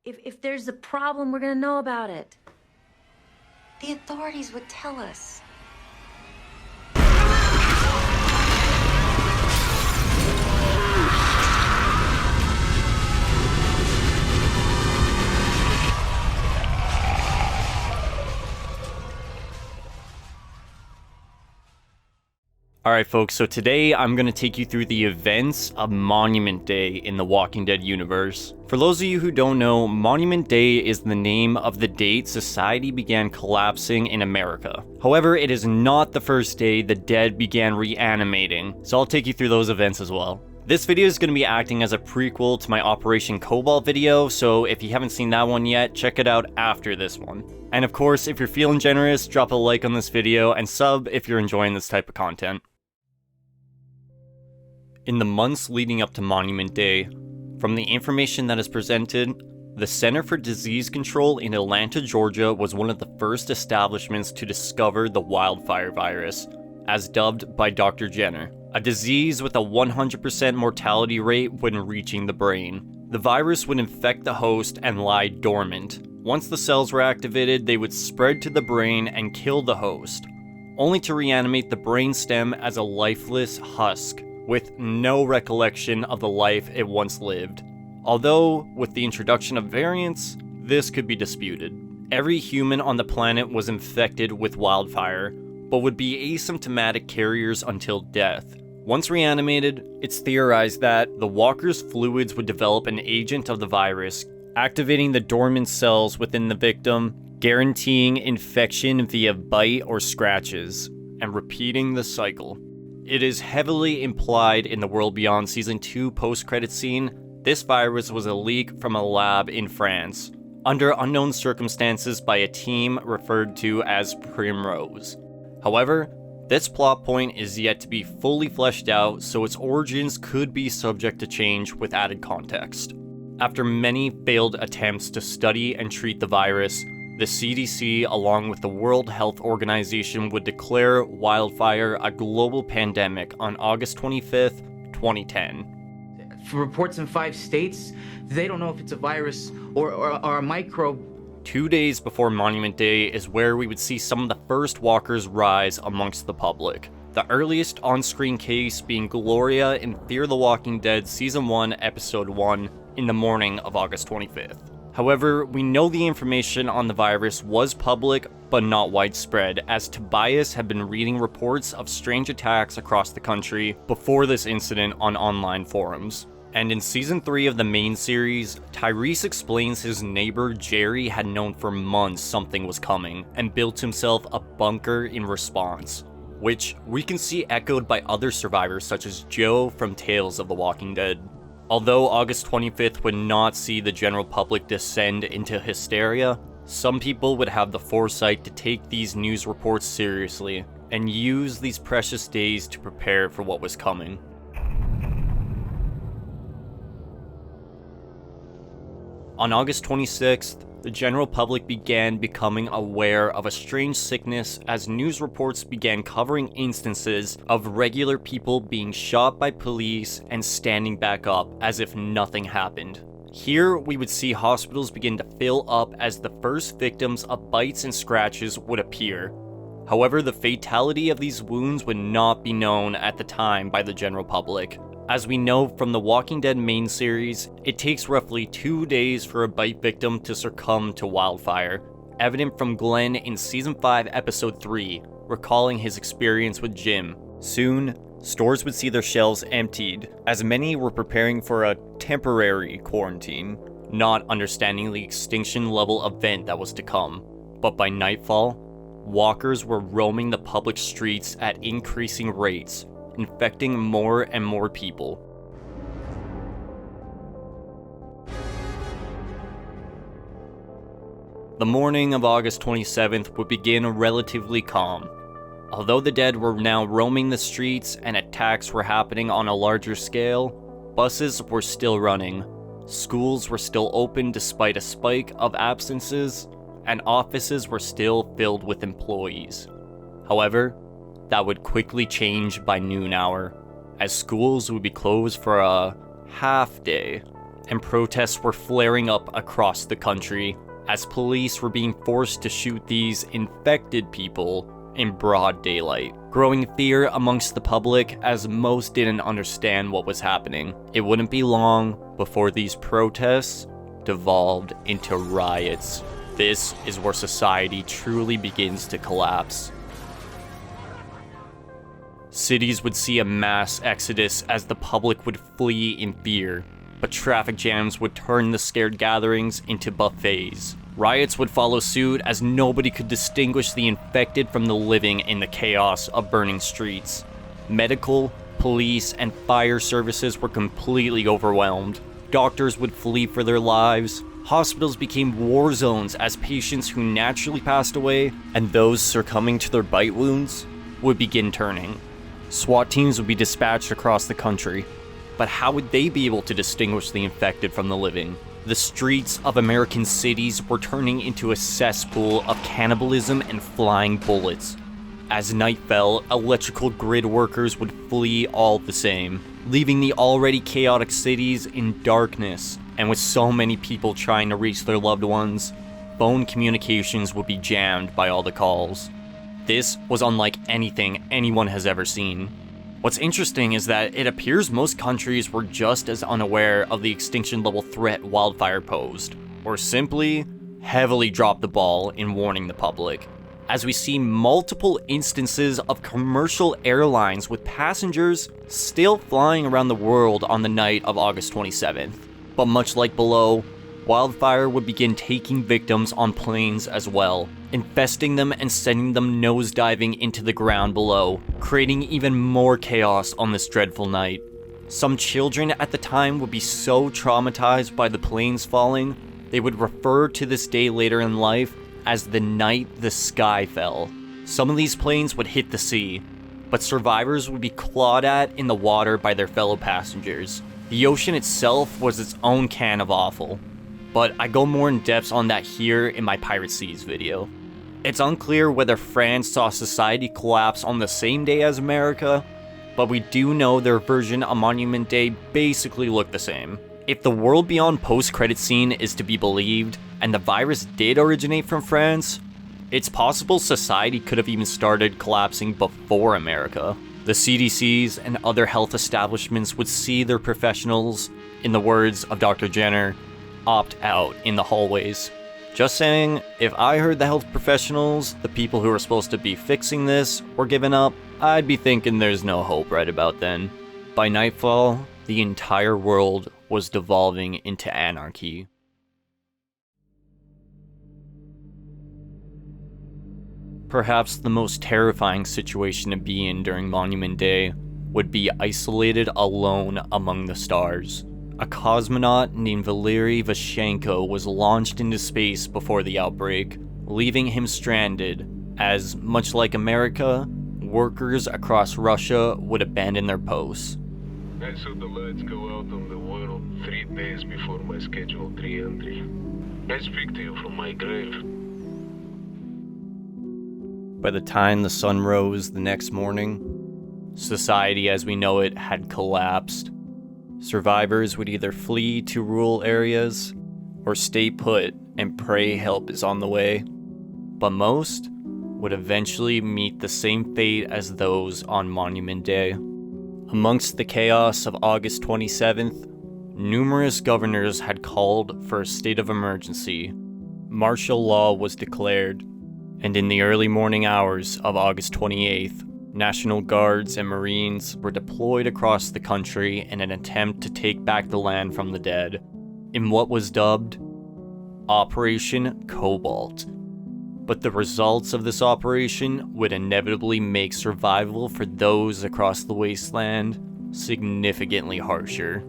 If there's a problem, we're gonna know about it. The authorities would tell us. Alright folks, so today I'm going to take you through the events of Monument Day in the Walking Dead universe. For those of you who don't know, Monument Day is the name of the date society began collapsing in America. However, it is not the first day the dead began reanimating, so I'll take you through those events as well. This video is going to be acting as a prequel to my Operation Cobalt video, so if you haven't seen that one yet, check it out after this one. And of course, if you're feeling generous, drop a like on this video and sub if you're enjoying this type of content. In the months leading up to Monument Day, from the information that is presented, the Center for Disease Control in Atlanta, Georgia was one of the first establishments to discover the wildfire virus, as dubbed by Dr. Jenner, a disease with a 100% mortality rate when reaching the brain. The virus would infect the host and lie dormant. Once the cells were activated, they would spread to the brain and kill the host, only to reanimate the brainstem as a lifeless husk, with no recollection of the life it once lived. Although, with the introduction of variants, this could be disputed. Every human on the planet was infected with wildfire, but would be asymptomatic carriers until death. Once reanimated, it's theorized that the walker's fluids would develop an agent of the virus, activating the dormant cells within the victim, guaranteeing infection via bite or scratches, and repeating the cycle. It is heavily implied in the World Beyond Season 2 post-credit scene, this virus was a leak from a lab in France, under unknown circumstances by a team referred to as Primrose. However, this plot point is yet to be fully fleshed out, so its origins could be subject to change with added context. After many failed attempts to study and treat the virus, the CDC, along with the World Health Organization, would declare wildfire a global pandemic on August 25th, 2010. For reports in 5 states, they don't know if it's a virus or a microbe. 2 days before Monument Day is where we would see some of the first walkers rise amongst the public. The earliest on-screen case being Gloria in Fear the Walking Dead Season 1, Episode 1, in the morning of August 25th. However, we know the information on the virus was public, but not widespread, as Tobias had been reading reports of strange attacks across the country before this incident on online forums. And in Season 3 of the main series, Tyrese explains his neighbor Jerry had known for months something was coming, and built himself a bunker in response, which we can see echoed by other survivors such as Joe from Tales of the Walking Dead. Although August 25th would not see the general public descend into hysteria, some people would have the foresight to take these news reports seriously and use these precious days to prepare for what was coming. On August 26th, the general public began becoming aware of a strange sickness as news reports began covering instances of regular people being shot by police and standing back up as if nothing happened. Here, we would see hospitals begin to fill up as the first victims of bites and scratches would appear. However, the fatality of these wounds would not be known at the time by the general public. As we know from the Walking Dead main series, it takes roughly 2 days for a bite victim to succumb to wildfire, evident from Glenn in Season 5 Episode 3, recalling his experience with Jim. Soon, stores would see their shelves emptied, as many were preparing for a temporary quarantine, not understanding the extinction level event that was to come. But by nightfall, walkers were roaming the public streets at increasing rates, infecting more and more people. The morning of August 27th would begin relatively calm. Although the dead were now roaming the streets and attacks were happening on a larger scale, buses were still running, schools were still open despite a spike of absences, and offices were still filled with employees. However, that would quickly change by noon hour, as schools would be closed for a half day, and protests were flaring up across the country as police were being forced to shoot these infected people in broad daylight, growing fear amongst the public as most didn't understand what was happening. It wouldn't be long before these protests devolved into riots. This is where society truly begins to collapse. Cities would see a mass exodus as the public would flee in fear, but traffic jams would turn the scared gatherings into buffets. Riots would follow suit as nobody could distinguish the infected from the living in the chaos of burning streets. Medical, police, and fire services were completely overwhelmed. Doctors would flee for their lives. Hospitals became war zones as patients who naturally passed away and those succumbing to their bite wounds would begin turning. SWAT teams would be dispatched across the country, but how would they be able to distinguish the infected from the living? The streets of American cities were turning into a cesspool of cannibalism and flying bullets. As night fell, electrical grid workers would flee all the same, leaving the already chaotic cities in darkness. And with so many people trying to reach their loved ones, phone communications would be jammed by all the calls. This was unlike anything anyone has ever seen. What's interesting is that it appears most countries were just as unaware of the extinction level threat wildfire posed, or simply heavily dropped the ball in warning the public, as we see multiple instances of commercial airlines with passengers still flying around the world on the night of August 27th. But much like below, wildfire would begin taking victims on planes as well, infesting them and sending them nosediving into the ground below, creating even more chaos on this dreadful night. Some children at the time would be so traumatized by the planes falling, they would refer to this day later in life as the night the sky fell. Some of these planes would hit the sea, but survivors would be clawed at in the water by their fellow passengers. The ocean itself was its own can of awful, but I go more in depth on that here in my Pirate Seas video. It's unclear whether France saw society collapse on the same day as America, but we do know their version of Monument Day basically looked the same. If the world beyond post-credit scene is to be believed, and the virus did originate from France, it's possible society could have even started collapsing before America. The CDCs and other health establishments would see their professionals, in the words of Dr. Jenner, opt out in the hallways. Just saying, if I heard the health professionals, the people who are supposed to be fixing this, were giving up, I'd be thinking there's no hope right about then. By nightfall, the entire world was devolving into anarchy. Perhaps the most terrifying situation to be in during Monument Day would be isolated alone among the stars. A cosmonaut named Valery Vashenko was launched into space before the outbreak, leaving him stranded, as, much like America, workers across Russia would abandon their posts. I saw the lights go out on the world 3 days before my scheduled re-entry. I speak to you from my grave. By the time the sun rose the next morning, society as we know it had collapsed. Survivors would either flee to rural areas or stay put and pray help is on the way, but most would eventually meet the same fate as those on Monument Day. Amongst the chaos of August 27th, numerous governors had called for a state of emergency. Martial law was declared, and in the early morning hours of August 28th, National Guards and Marines were deployed across the country in an attempt to take back the land from the dead, in what was dubbed Operation Cobalt. But the results of this operation would inevitably make survival for those across the wasteland significantly harsher.